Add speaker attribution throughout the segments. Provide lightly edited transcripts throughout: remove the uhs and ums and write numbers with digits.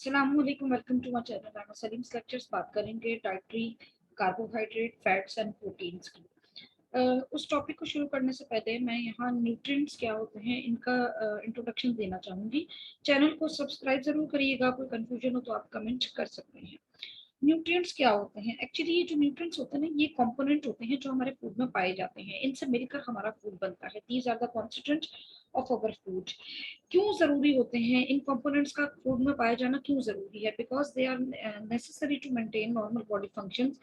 Speaker 1: अस्सलामुअलैकुम, welcome to my channel. मैं Salim's lectures बात करेंगे dietary carbohydrate, fats and proteins की। उस टॉपिक को शुरू करने से पहले मैं यहाँ न्यूट्रिएंट्स क्या होते हैं इनका इंट्रोडक्शन देना चाहूँगी। चैनल को सब्सक्राइब ज़रूर करिएगा। कोई कंफ्यूजन हो तो आप कमेंट कर सकते हैं। न्यूट्रिएंट्स क्या होते हैं? एक्चुअली ये जो न्यूट्रिएंट्स होते हैं ना, ये कंपोनेंट होते हैं जो हमारे फूड में पाए जाते हैं। इनसे मिलकर हमारा फूड बनता है। These are the constituent of our food. क्यों जरूरी होते हैं इन कंपोनेंट्स का फूड में पाया जाना? क्यों जरूरी है? Because they are necessary to maintain normal body functions.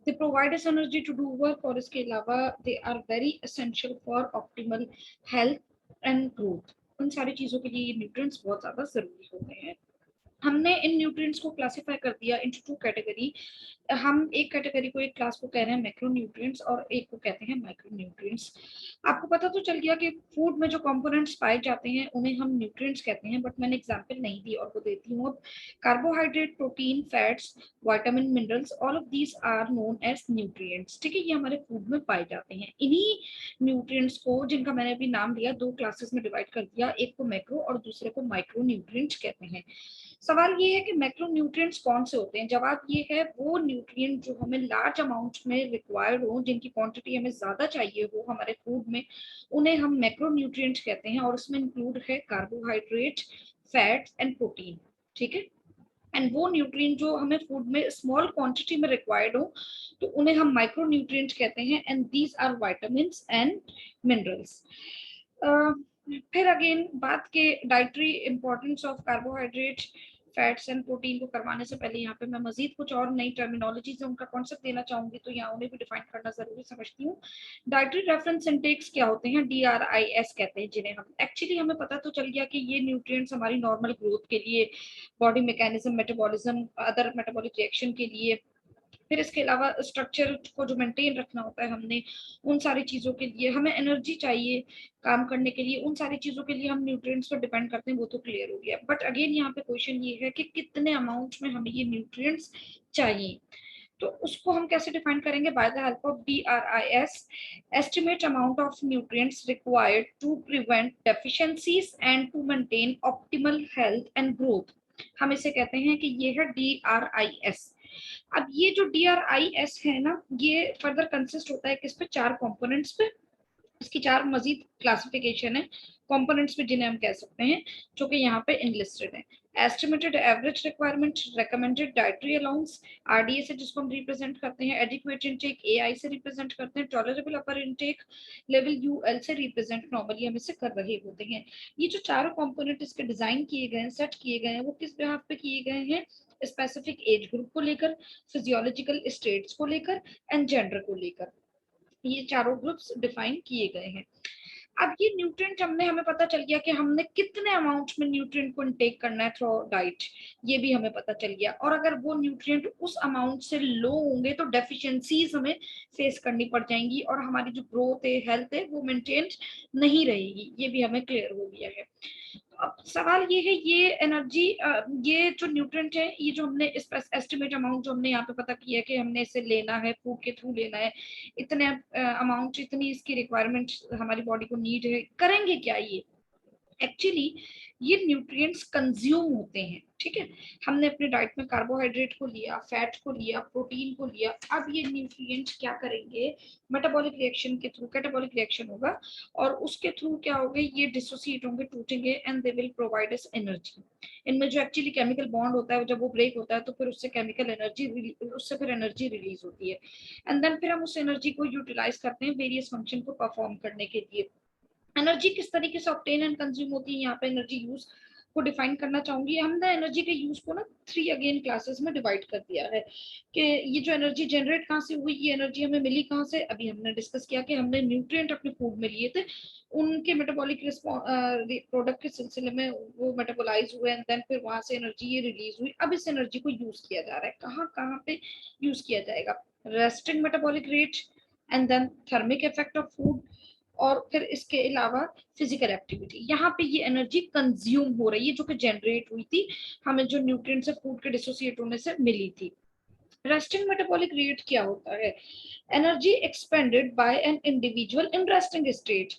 Speaker 1: They provide us energy to do work, और इसके अलावा they are very essential for optimal health and growth. उन सारी चीजों के लिए ये न्यूट्रिएंट्स बहुत ज्यादा जरूरी होते हैं। हमने इन न्यूट्रिएंट्स को क्लासिफाई कर दिया इनटू टू कैटेगरी। हम एक कैटेगरी को, एक क्लास को कह रहे हैं मैक्रो न्यूट्रिएंट्स, और एक को कहते हैं माइक्रो न्यूट्रिएंट्स। आपको पता तो चल गया कि फूड में जो कंपोनेंट्स पाए जाते हैं उन्हें हम न्यूट्रिएंट्स कहते हैं, बट मैंने एग्जांपल नहीं दी और वो देती हूँ अब। Carbohydrate, protein, fats, vitamin, minerals, all of these are known as nutrients. ठीक है, ये हमारे फूड में पाए जाते हैं। इन्हीं न्यूट्रिएंट्स को, जिनका मैंने अभी नाम लिया, दो क्लासेस में डिवाइड कर दिया। एक को मैक्रो और दूसरे को माइक्रो न्यूट्रिएंट्स कहते हैं। सवाल ये है कि मैक्रो न्यूट्रिएंट्स कौन से होते हैं? जवाब ये है, वो न्यूट्रिएंट जो हमें लार्ज अमाउंट में रिक्वायर्ड हो, जिनकी क्वांटिटी हमें ज्यादा चाहिए हो हमारे फूड में, उन्हें हम मैक्रो न्यूट्रिएंट्स कहते हैं। और उसमें इंक्लूड है कार्बोहाइड्रेट, फैट्स एंड प्रोटीन। ठीक है। एंड वो न्यूट्रिएंट जो हमें फूड में स्मॉल क्वांटिटी में रिक्वायर्ड हो, तो उन्हें हम माइक्रो न्यूट्रिएंट्स कहते हैं। And these are vitamins and minerals. फिर अगेन बात के dietary importance of carbohydrate, fats and protein को करवाने से पहले यहाँ पे मैं मजीद कुछ और नई टर्मिनोलॉजीज उनका कॉन्सेप्ट देना चाहूंगी, तो यहाँ उन्हें भी डिफाइन करना जरूरी समझती हूँ। डाइटरी रेफरेंस इंटेक्स क्या होते हैं? DRIS कहते हैं जिन्हें हम। एक्चुअली हमें पता तो चल गया कि ये न्यूट्रिएंट्स हमारी नॉर्मल ग्रोथ के लिए, body mechanism, metabolism, other metabolic reaction के लिए, फिर इसके अलावा स्ट्रक्चर को जो मेंटेन रखना होता है हमने, उन सारी चीजों के लिए हमें एनर्जी चाहिए काम करने के लिए, उन सारी चीजों के लिए हम न्यूट्रिएंट्स पर डिपेंड करते हैं। वो तो क्लियर हो गया। बट अगेन यहाँ पे क्वेश्चन ये है कि कितने अमाउंट में हमें ये न्यूट्रिएंट्स चाहिए। तो उसको हम कैसे डिफाइन करेंगे? By the help of DRIS, estimate amount of nutrients required to prevent deficiencies and to maintain optimal health and growth. हम इसे कहते हैं कि ये है DRIS। अब ये जो DRIS है ना, ये फर्दर कंसिस्ट होता है किस पे? चार कंपोनेंट्स पे। इसकी चार मजीद क्लासिफिकेशन है कंपोनेंट्स पे, जिन्हें हम कह सकते हैं, जो कि यहाँ पे इनलिस्टेड है। Estimated average requirement, recommended dietary allowance, RDA से जिसको हम रिप्रेजेंट करते हैं, एडिक्वेट इनटेक AI से रिप्रेजेंट करते हैं, टॉलरेबल अपर इनटेक लेवल UL से रिप्रेजेंट नॉर्मली हम इसे कर रहे होते हैं। ये जो चारों कंपोनेंट इसके डिजाइन किए गए हैं, सेट किए गए हैं, वो किस बिहाफ पे किए गए हैं? स्पेसिफिक एज ग्रुप को लेकर, फिजियोलॉजिकल स्टेट्स को लेकर एंड जेंडर को लेकर। ये चारों ग्रुप्स डिफाइन किए गए हैं। अब ये न्यूट्रिएंट हमें पता चल गया कि हमने कितने अमाउंट में न्यूट्रिएंट को इनटेक करना है थ्रू डाइट, ये भी हमें पता चल गया। और अगर वो न्यूट्रिएंट उस अमाउंट से लो होंगे तो डेफिशिएंसीज हमें फेस करनी पड़ जाएंगी, और हमारी जो ग्रोथ है, हेल्थ है, वो मेंटेन नहीं रहेगी। ये भी हमें क्लियर हो गया है। अब सवाल ये है, ये एनर्जी, ये जो न्यूट्रिएंट है, ये जो हमने एस्टिमेट अमाउंट जो हमने यहाँ पे पता किया कि हमने इसे लेना है, फूड के थ्रू लेना है, इतने अमाउंट, इतनी इसकी रिक्वायरमेंट हमारी बॉडी को नीड है, करेंगे क्या ये? एक्चुअली ये न्यूट्रिएंट्स कंज्यूम होते हैं। ठीक है, हमने अपने डाइट में कार्बोहाइड्रेट को लिया, फैट को लिया, प्रोटीन को लिया। अब ये न्यूट्रिएंट्स क्या करेंगे? मेटाबॉलिक रिएक्शन के थ्रू, कैटाबॉलिक रिएक्शन होगा, और उसके थ्रू क्या होगा? ये डिसोसिएट होंगे, टूटेंगे, and they will provide us energy. इनमें जो एक्चुअली केमिकल बॉन्ड होता है, जब वो ब्रेक होता है तो फिर उससे केमिकल एनर्जी, उससे फिर एनर्जी रिलीज होती है। एंड देन फिर हम उस एनर्जी को यूटिलाइज करते हैं वेरियस फंक्शन को परफॉर्म करने के लिए। एनर्जी किस तरीके से ऑब्टेन एंड कंज्यूम होती है, यहाँ पे एनर्जी यूज को डिफाइन करना चाहूंगी। हमने एनर्जी के यूज को ना 3 अगेन क्लासेस में डिवाइड कर दिया है कि ये जो एनर्जी जनरेट कहाँ से हुई, ये एनर्जी हमें मिली कहाँ से। अभी हमने डिस्कस किया कि हमने न्यूट्रिएंट अपने फूड में लिए थे, उनके मेटाबॉलिक प्रोडक्ट के सिलसिले में वो मेटाबोलाइज हुए, एंड देन फिर वहां से एनर्जी ये रिलीज हुई। अब इस एनर्जी को यूज किया जा रहा है, कहाँ कहाँ पे यूज किया जाएगा? Resting metabolic rate, and then thermic effect of food, और फिर इसके अलावा फिजिकल एक्टिविटी। यहाँ पे ये एनर्जी कंज्यूम हो रही है जो कि जनरेट हुई थी, हमें जो न्यूट्रिएंट से फूड के डिसोसिएट होने से मिली थी। रेस्टिंग मेटाबॉलिक रेट क्या होता है? Energy expended by an individual in resting state.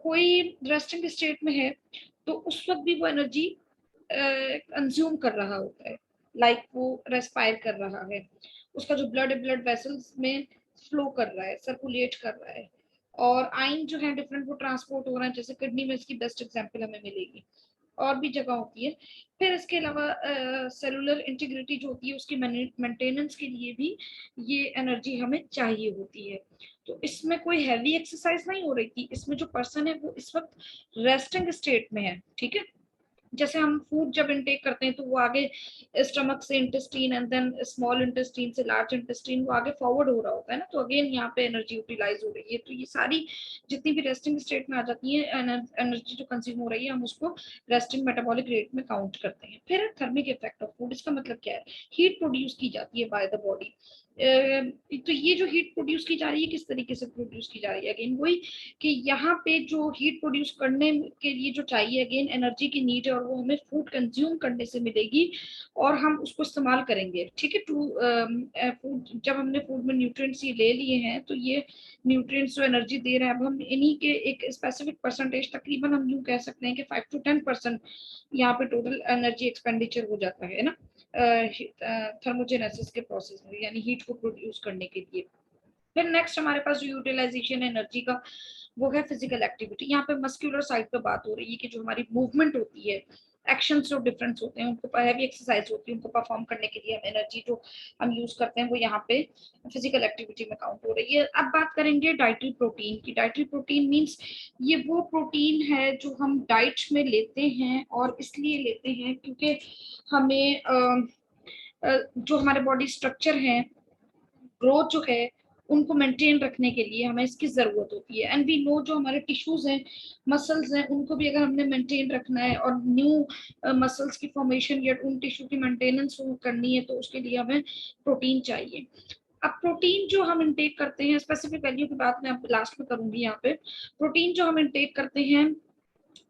Speaker 1: कोई रेस्टिंग स्टेट में है तो उस वक्त भी वो एनर्जी कंज्यूम कर रहा होता है, लाइक वो रेस्पायर कर रहा है, उसका जो ब्लड वेसल्स में फ्लो कर रहा है, सर्कुलेट कर रहा है, और आयन जो है डिफरेंट वो ट्रांसपोर्ट हो रहा है, जैसे किडनी में इसकी बेस्ट एग्जांपल हमें मिलेगी, और भी जगह होती है। फिर इसके अलावा सेलुलर इंटीग्रिटी जो होती है उसकी मेंटेनेंस के लिए भी ये एनर्जी हमें चाहिए होती है। तो इसमें कोई हैवी एक्सरसाइज नहीं हो रही थी, इसमें जो पर्सन है वो इस वक्त रेस्टिंग स्टेट में है, ठीक है। जैसे हम फूड जब इनटेक करते हैं तो वो आगे स्टमक से intestine and then small intestine से लार्ज इंटेस्टीन वो आगे फॉरवर्ड हो रहा होता है ना, तो अगेन यहाँ पे एनर्जी यूटिलाइज हो रही है। तो ये सारी जितनी भी रेस्टिंग स्टेट में आ जाती है एनर्जी जो कंज्यूम हो रही है, हम उसको रेस्टिंग मेटाबॉलिक रेट में काउंट करते हैं। फिर थर्मिक इफेक्ट ऑफ फूड, इसका मतलब क्या है, हीट प्रोड्यूस की जाती है बाय द बॉडी। तो ये जो हीट प्रोड्यूस की जा रही है किस तरीके से प्रोड्यूस की जा रही है, अगेन वही कि यहाँ पे जो हीट प्रोड्यूस करने के लिए जो चाहिए अगेन एनर्जी की नीड है, और वो हमें फूड कंज्यूम करने से मिलेगी और हम उसको इस्तेमाल करेंगे, ठीक है। टू फूड, जब हमने फूड में न्यूट्रिएंट्स ये ले लिए हैं तो ये न्यूट्रिएंट्स जो एनर्जी दे रहे हैं, अब हम इन्हीं के एक स्पेसिफिक परसेंटेज, तकरीबन हम यूं कह सकते हैं कि 5 to 10% यहाँ पे टोटल एनर्जी एक्सपेंडिचर हो जाता है ना थर्मोजेनेसिस के प्रोसेस में, यानी हीट को प्रोड्यूस करने के लिए। फिर नेक्स्ट हमारे पास जो यूटिलाइजेशन एनर्जी का वो है फिजिकल एक्टिविटी। यहाँ पे मस्कुलर साइड पे बात हो रही है कि जो हमारी मूवमेंट होती है, एक्शंस जो डिफरेंस होते हैं, उनको हैवी एक्सरसाइज होती है, उनको परफॉर्म करने के लिए हम एनर्जी जो हम यूज करते हैं वो यहाँ पे फिजिकल एक्टिविटी में काउंट हो रही है। अब बात करेंगे डाइटरी प्रोटीन की। डाइटरी प्रोटीन मीन्स ये वो प्रोटीन है जो हम डाइट में लेते हैं, और इसलिए लेते हैं क्योंकि हमें जो हमारे बॉडी स्ट्रक्चर है, ग्रोथ जो है, उनको मेंटेन रखने के लिए हमें इसकी जरूरत होती है। एंड वी नो जो हमारे टिश्यूज हैं, मसल्स हैं, उनको भी अगर हमने मेंटेन रखना है और न्यू मसल्स की फॉर्मेशन या उन टिश्यू की मेंटेनेंस करनी है, तो उसके लिए हमें प्रोटीन चाहिए। अब प्रोटीन जो हम इंटेक करते हैं, स्पेसिफिक वैल्यू की बात मैं अब लास्ट में करूंगी। यहाँ पे प्रोटीन जो हम इंटेक करते हैं,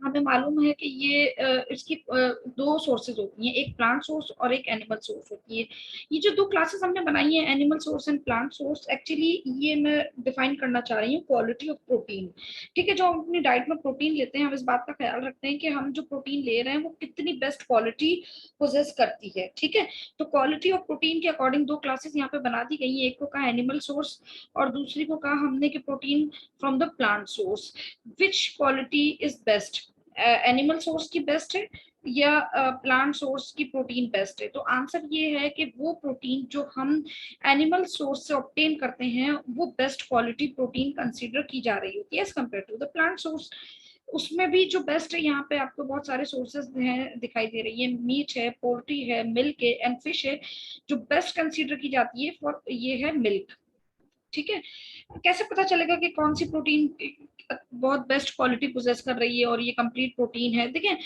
Speaker 1: हमें मालूम है कि ये इसकी दो सोर्सेज होती हैं, एक प्लांट सोर्स और एक एनिमल सोर्स होती है। ये जो दो क्लासेस हमने बनाई है, animal source and plant source, actually ये मैं डिफाइन करना चाह रही हूँ क्वालिटी ऑफ प्रोटीन, ठीक है। जो हम अपनी डाइट में प्रोटीन लेते हैं, हम इस बात का ख्याल रखते हैं कि हम जो प्रोटीन ले रहे हैं वो कितनी बेस्ट क्वालिटी पोजेस करती है, ठीक है। तो क्वालिटी ऑफ प्रोटीन के अकॉर्डिंग दो क्लासेस यहाँ पे बना दी गई है, एक को कहा एनिमल सोर्स और दूसरी को कहा हमने कि protein from the plant source. Which quality is best, animal source की बेस्ट है या प्लांट सोर्स की प्रोटीन बेस्ट है? तो आंसर ये है कि वो प्रोटीन जो हम एनिमल सोर्स से ऑब्टेन करते हैं वो बेस्ट क्वालिटी प्रोटीन कंसीडर की जा रही होती है as compare to the plant source. उसमें भी जो बेस्ट है, यहाँ पे आपको बहुत सारे सोर्सेज हैं दिखाई दे रही है, मीट है, पोल्ट्री है, मिल्क है एंड फिश है। जो बेस्ट कंसीडर की जाती है फॉर ये है मिल्क, ठीक है। कैसे पता चलेगा कि कौन सी प्रोटीन बहुत बेस्ट क्वालिटी पोजेस कर रही है और ये कंप्लीट प्रोटीन है? देखिए,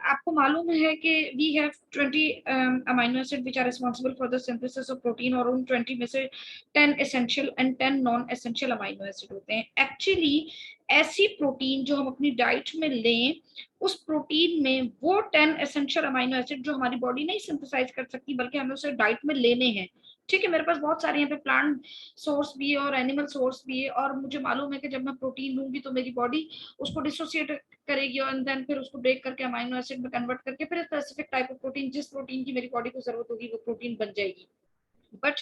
Speaker 1: आपको मालूम है कि we have 20 amino acid which are responsible for the synthesis of protein, और उन 20 में से 10 essential and 10 non essential amino acid होते हैं। एक्चुअली ऐसी प्रोटीन जो हम अपनी डाइट में लें, उस प्रोटीन में वो 10 एसेंशियल अमीनो एसिड जो हमारी बॉडी नहीं सिंथेसाइज कर सकती, बल्कि हमें उसे डाइट में लेने हैं, ठीक है। मेरे पास बहुत सारे यहाँ पे प्लांट सोर्स भी है और एनिमल सोर्स भी है, और मुझे मालूम है कि जब मैं प्रोटीन लूंगी तो मेरी बॉडी उसको डिसोसिएट करेगी और देन फिर उसको ब्रेक करके अमाइनो एसिड में कन्वर्ट करके फिर स्पेसिफिक टाइप ऑफ प्रोटीन, जिस प्रोटीन की मेरी बॉडी को जरूरत होगी वो प्रोटीन बन जाएगी। बट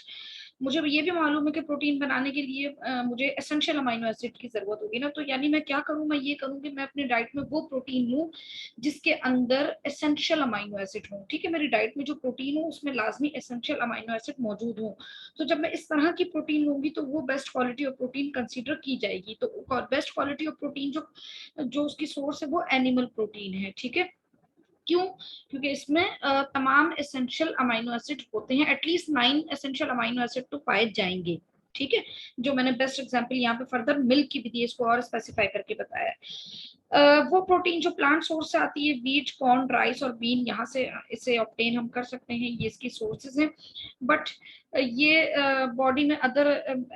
Speaker 1: मुझे ये भी मालूम है कि प्रोटीन बनाने के लिए मुझे एसेंशियल अमाइनो एसिड की जरूरत होगी ना, तो यानी मैं क्या करूं, मैं ये करूं कि मैं अपनी डाइट में वो प्रोटीन लूं जिसके अंदर एसेंशियल अमाइनो एसिड हो, ठीक है। मेरी डाइट में जो प्रोटीन हो उसमें लाजमी एसेंशियल अमाइनो एसिड मौजूद हो। तो जब मैं इस तरह की प्रोटीन लूंगी तो वो best quality of protein consider की जाएगी। तो बेस्ट क्वालिटी ऑफ प्रोटीन जो जो उसकी सोर्स है वो एनिमल प्रोटीन है, ठीक है। क्यों? क्योंकि इसमें तमाम एसेंशियल अमाइनो एसिड होते हैं, एटलीस्ट 9 एसेंशियल अमाइनो एसिड तो पाए जाएंगे, ठीक है। जो मैंने बेस्ट एग्जांपल यहाँ पे फर्दर मिल्क की भी दी, इसको और स्पेसिफाई करके बताया है। वो प्रोटीन जो प्लांट सोर्स से आती है, व्हीट, कॉर्न, राइस और बीन, यहाँ से इसे ऑब्टेन हम कर सकते हैं, ये इसकी सोर्सेज हैं। बट ये बॉडी में अदर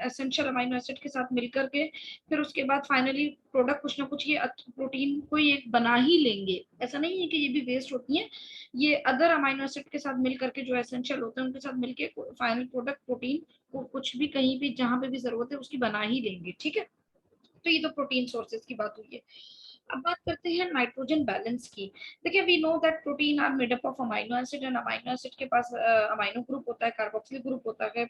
Speaker 1: एसेंशियल अमाइनो एसिड के साथ मिलकर के फिर उसके बाद फाइनली प्रोडक्ट कुछ ना कुछ ये प्रोटीन कोई एक बना ही लेंगे। ऐसा नहीं है कि ये भी वेस्ट होती है, ये अदर अमाइनो एसिड के साथ मिल करके जो एसेंशियल होते हैं उनके साथ मिलके फाइनल प्रोडक्ट प्रोटीन को कुछ भी कहीं भी जहां पे भी जरूरत है उसकी बना ही लेंगे, ठीक है। तो ये तो प्रोटीन सोर्सेज की बात हुई है। अब बात करते हैं नाइट्रोजन बैलेंस की। देखिए, we know that protein are made up of amino acid, and amino acid के पास अमाइनो ग्रुप होता है, कार्बोक्सिल ग्रुप होता है,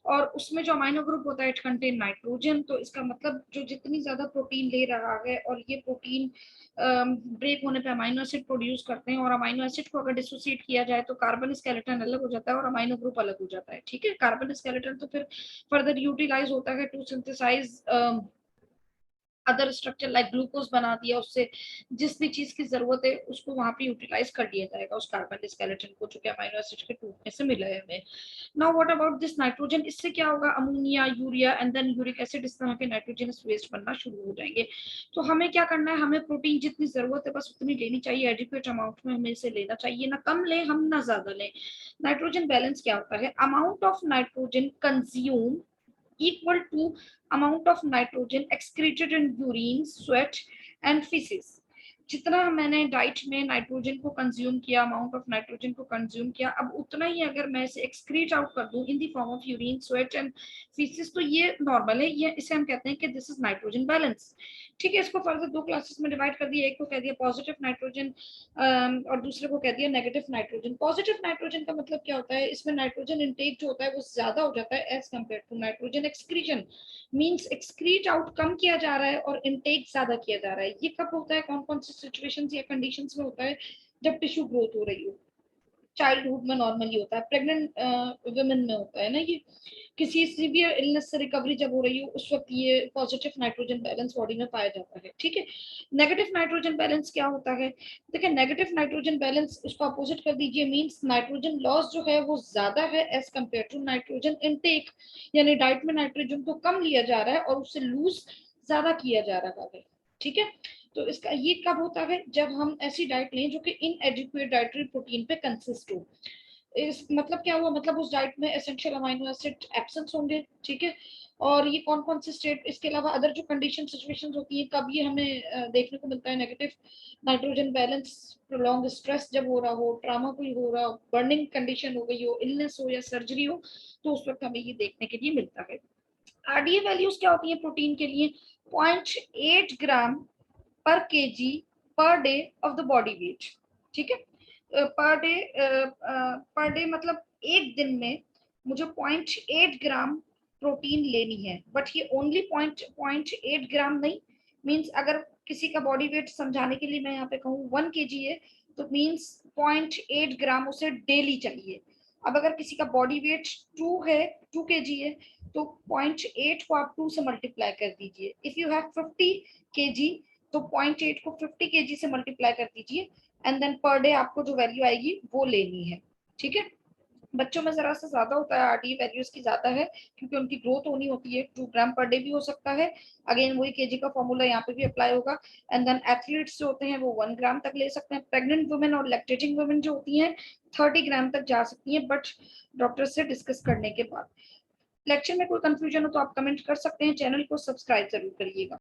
Speaker 1: और उसमें जो अमाइनो ग्रुप होता है इट कंटेन नाइट्रोजन। तो इसका मतलब जो जितनी ज्यादा प्रोटीन ले रहा है, और ये प्रोटीन ब्रेक होने पे अमाइनो एसिड प्रोड्यूस करते हैं, और अमाइनो एसिड को अगर डिसोसिएट किया जाए तो कार्बन स्केलेटन अलग हो जाता है और अमाइनो ग्रुप अलग हो जाता है। ठीक है, कार्बन स्केलेटन तो फिर फर्दर यूटिलाइज होता है to synthesize other structure like glucose बना दिया, उससे जिस भी चीज की जरूरत है उसको वहां पे यूटिलाइज कर लिया जाएगा, उस कार्बन स्केलेटन को, जो कि अमाइनो एसिड के टूटने से मिला है हमें। Now what about this nitrogen, इससे क्या होगा, ammonia, urea and then uric acid, इस तरह के नाइट्रोजनस वेस्ट बनना शुरू हो जाएंगे। तो हमें क्या करना है, हमें प्रोटीन जितनी जरूरत है बस उतनी लेनी चाहिए, एडिक्वेट अमाउंट में हमें इसे लेना चाहिए, ना कम लें हम ना ज्यादा लें। नाइट्रोजन बैलेंस क्या होता है, amount of nitrogen consume equal to amount of nitrogen excreted in urine, sweat and feces। जितना मैंने डाइट में नाइट्रोजन को कंज्यूम किया, अमाउंट ऑफ नाइट्रोजन को कंज्यूम किया, अब उतना ही अगर मैं इसे एक्सक्रीट आउट कर दूं in the form of urine, sweat and faeces, तो ये नॉर्मल है, ये इसे हम कहते हैं कि दिस इज नाइट्रोजन बैलेंस। ठीक है, इसको फर्दर दो क्लासेस में डिवाइड कर दिया, एक को कह दिया पॉजिटिव नाइट्रोजन और दूसरे को कह दिया नेगेटिव नाइट्रोजन। पॉजिटिव नाइट्रोजन का मतलब क्या होता है, इसमें नाइट्रोजन इनटेक जो होता है वो ज्यादा हो जाता है as compare to nitrogen excretion, means excrete out कम किया जा रहा है और इनटेक ज्यादा किया जा रहा है। ये कब होता है, कौन कौन सी सिचुएशंस या कंडीशंस में होता है, जब टिश्यू ग्रोथ हो रही हो, चाइल्डहुड में नॉर्मली होता है, प्रेग्नेंट वुमेन में होता है ना, ये किसी सीवियर इलनेस से रिकवरी जब हो रही हो उस वक्त ये पॉजिटिव नाइट्रोजन बैलेंस बॉडी में पाया जाता है। ठीक है, नेगेटिव नाइट्रोजन बैलेंस क्या होता है, देखिए नेगेटिव नाइट्रोजन बैलेंस उसको अपोजिट कर दीजिए, मींस नाइट्रोजन लॉस जो है वो ज्यादा है as compare to nitrogen intake, यानी डाइट में नाइट्रोजन को कम लिया जा रहा है और उससे लूज ज्यादा किया जा रहा है। ठीक है, तो इसका ये कब होता है, जब हम ऐसी डाइट लें जो कि इनएडिक्वेट डाइटरी प्रोटीन पे कंसिस्ट हो। इस मतलब क्या हुआ, मतलब उस डाइट में एसेंशियल अमाइनो एसिड एब्सेंस होंगे। ठीक है, और ये कौन कौन से स्टेट, इसके अलावा अदर जो कंडीशन सिचुएशंस होती है कब ये हमें देखने को मिलता है negative nitrogen balance, prolong stress जब हो रहा हो, ट्रामा कोई हो रहा हो, बर्निंग कंडीशन हो गई हो, इलनेस हो या सर्जरी हो, तो उस वक्त हमें ये देखने के लिए मिलता है। आरडीए वैल्यूज क्या होती है प्रोटीन के लिए, 0.8 ग्राम पर KG per day of the body weight. ठीक है, पर डे मतलब एक दिन में मुझे 0.8 ग्राम प्रोटीन लेनी है, बट ये ओनली 0.8 ग्राम नहीं, मीन्स अगर किसी का बॉडी वेट समझाने के लिए मैं यहाँ पे कहूँ 1 kg है, तो मीन्स 0.8 ग्राम उसे डेली चाहिए। अब अगर किसी का बॉडी वेट 2 kg है, तो 0.8 को आप 2 से मल्टीप्लाई कर दीजिए। इफ यू हैव 50 kg, तो 0.8 को 50 kg से मल्टीप्लाई कर दीजिए, एंड देन पर डे आपको जो वैल्यू आएगी वो लेनी है। ठीक है, बच्चों में जरा सा ज्यादा होता है, आरडीए वैल्यूज की ज्यादा है क्योंकि उनकी ग्रोथ होनी होती है, 2 ग्राम पर डे भी हो सकता है, अगेन वही केजी का फॉर्मूला यहाँ पे भी अप्लाई होगा। एंड देन एथलीट्स जो होते हैं वो 1 ग्राम तक ले सकते हैं, प्रेग्नेंट वुमेन और लैक्टेटिंग वुमेन जो होती हैं 30 ग्राम तक जा सकती हैं, बट डॉक्टर से डिस्कस करने के बाद। लेक्चर में कोई कंफ्यूजन हो तो आप कमेंट कर सकते हैं, चैनल को सब्सक्राइब जरूर करिएगा।